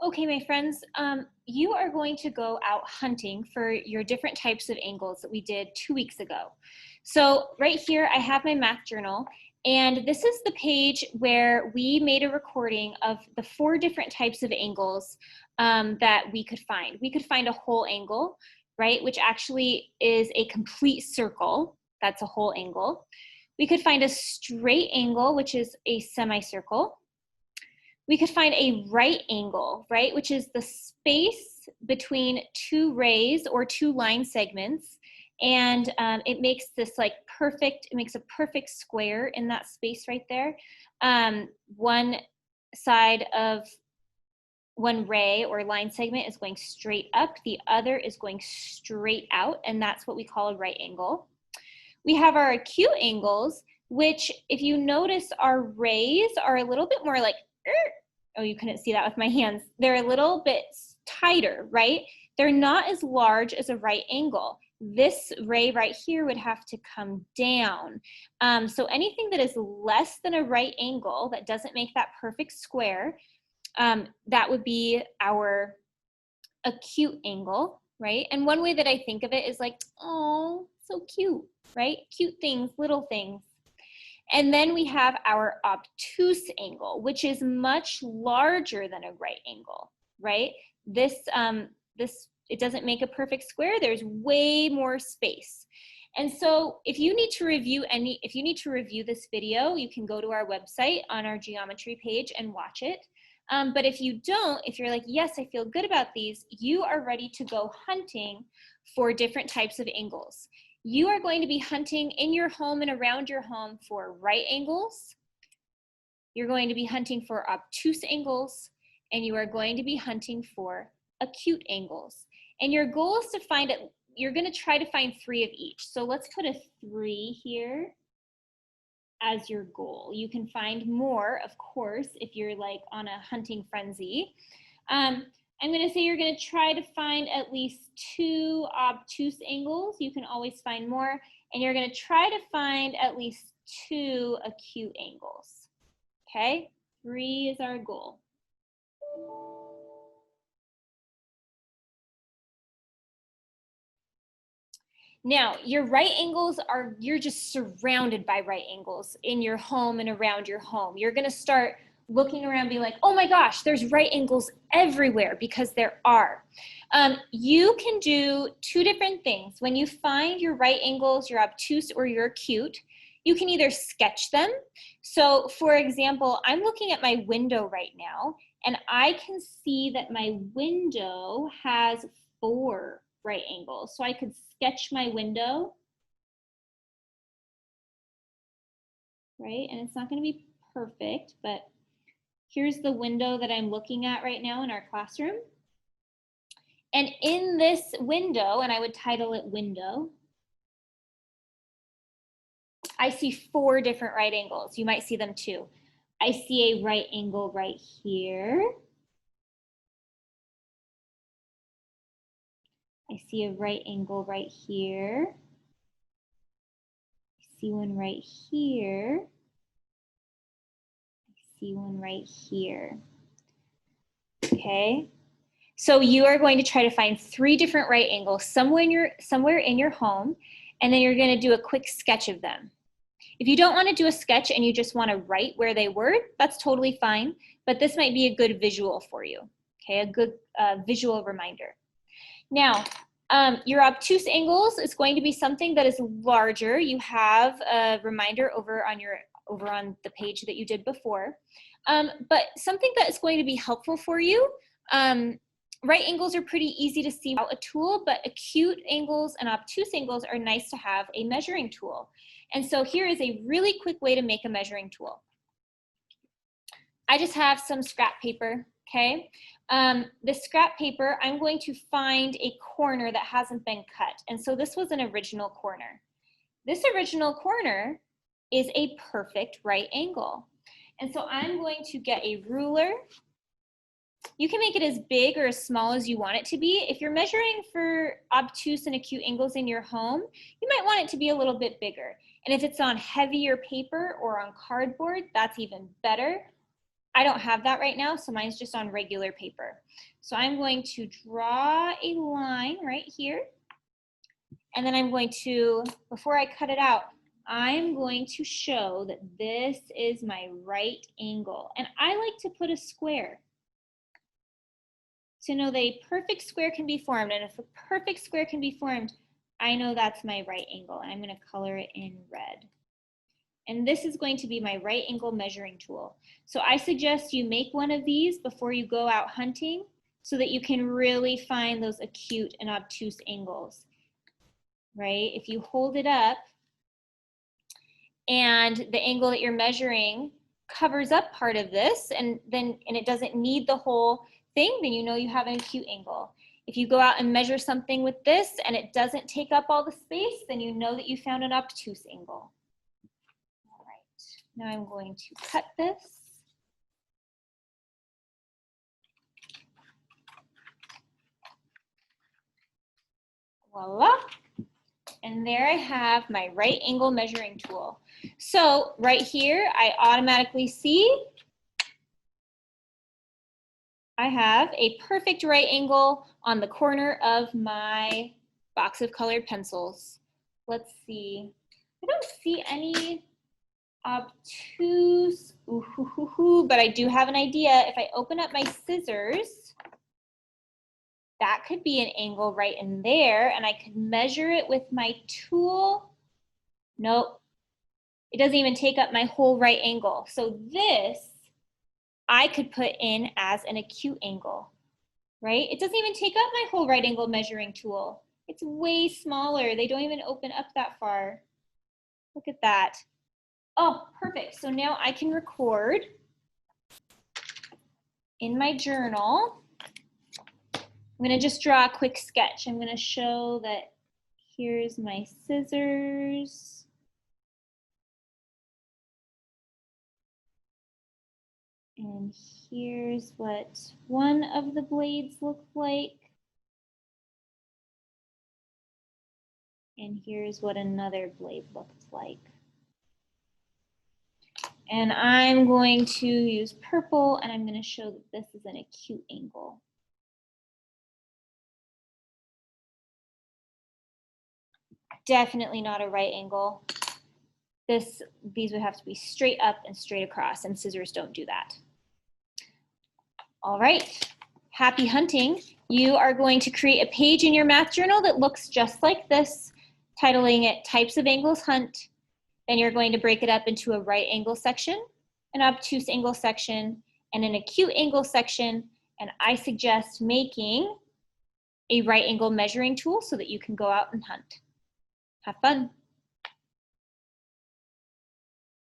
Okay, my friends, you are going to go out hunting for your different types of angles that we did 2 weeks ago. So right here, I have my math journal, and this is the page where we made a recording of the 4 different types of angles that we could find. We could find a whole angle, right, which actually is a complete circle. That's a whole angle. We could find a straight angle, which is a semicircle. We could find a right angle, right, which is the space between 2 rays or 2 line segments. And it makes this like perfect, it makes a perfect square in that space right there. One side of one ray or line segment is going straight up, the other is going straight out, and that's what we call a right angle. We have our acute angles, which if you notice, our rays are a little bit more like, oh, you couldn't see that with my hands. They're a little bit tighter, right? They're not as large as a right angle. This ray right here would have to come down. So anything that is less than a right angle, that doesn't make that perfect square, that would be our acute angle, right? And one way that I think of it is like, oh, so cute, right? Cute things, little things. And then we have our obtuse angle, which is much larger than a right angle, right? This, it doesn't make a perfect square. There's way more space. And so if you need to review this video, you can go to our website on our geometry page and watch it. But if you don't, if you're like, yes, I feel good about these, you are ready to go hunting for different types of angles. You are going to be hunting in your home and around your home for right angles. You're going to be hunting for obtuse angles, and you are going to be hunting for acute angles. And your goal is to find it, you're going to try to find 3 of each. So let's put a 3 here as your goal. You can find more, of course, if you're like on a hunting frenzy. I'm going to say you're going to try to find at least 2 obtuse angles. You can always find more. And you're going to try to find at least 2 acute angles. Okay? 3 is our goal. Now, your right angles are, you're just surrounded by right angles in your home and around your home. You're going to start looking around being like, oh my gosh, there's right angles everywhere, because there are. You can do 2 different things. When you find your right angles, your obtuse or your acute, you can either sketch them. So for example, I'm looking at my window right now, and I can see that my window has 4 right angles. So I could sketch my window, right? And it's not going to be perfect, but here's the window that I'm looking at right now in our classroom. And in this window, and I would title it window, I see 4 different right angles. You might see them too. I see a right angle right here. I see a right angle right here. I see one right here. I see one right here. Okay. So you are going to try to find 3 different right angles somewhere in your home, and then you're going to do a quick sketch of them. If you don't want to do a sketch and you just want to write where they were, that's totally fine, but this might be a good visual for you, okay, a good visual reminder. Now, your obtuse angles is going to be something that is larger. You have a reminder over on the page that you did before, but something that is going to be helpful for you. Right angles are pretty easy to see without a tool, but acute angles and obtuse angles are nice to have a measuring tool. And so here is a really quick way to make a measuring tool. I just have some scrap paper, okay? This scrap paper, I'm going to find a corner that hasn't been cut. And so this was an original corner. This original corner is a perfect right angle. And so I'm going to get a ruler. You can make it as big or as small as you want it to be. If you're measuring for obtuse and acute angles in your home, you might want it to be a little bit bigger. And if it's on heavier paper or on cardboard, that's even better. I don't have that right now, so mine's just on regular paper. So I'm going to draw a line right here. And then I'm going to, before I cut it out, I'm going to show that this is my right angle. And I like to put a square to know that a perfect square can be formed. And if a perfect square can be formed, I know that's my right angle. And I'm going to color it in red. And this is going to be my right angle measuring tool. So I suggest you make one of these before you go out hunting so that you can really find those acute and obtuse angles, right? If you hold it up and the angle that you're measuring covers up part of this and it doesn't need the whole thing, then you know you have an acute angle. If you go out and measure something with this and it doesn't take up all the space, then you know that you found an obtuse angle. All right, now I'm going to cut this. Voila. And there I have my right angle measuring tool. So right here, I automatically see I have a perfect right angle on the corner of my box of colored pencils. Let's see. I don't see any obtuse, but I do have an idea. If I open up my scissors, that could be an angle right in there, and I could measure it with my tool. Nope, it doesn't even take up my whole right angle. So this I could put in as an acute angle, right? It doesn't even take up my whole right angle measuring tool. It's way smaller. They don't even open up that far. Look at that. Oh, perfect. So now I can record in my journal. I'm going to just draw a quick sketch. I'm going to show that here's my scissors. And here's what one of the blades look like. And here's what another blade looks like. And I'm going to use purple, and I'm going to show that this is an acute angle. Definitely not a right angle. These would have to be straight up and straight across, and scissors don't do that. All right, happy hunting. You are going to create a page in your math journal that looks just like this, titling it Types of Angles Hunt. Then you're going to break it up into a right angle section, an obtuse angle section, and an acute angle section. And I suggest making a right angle measuring tool so that you can go out and hunt. Have fun.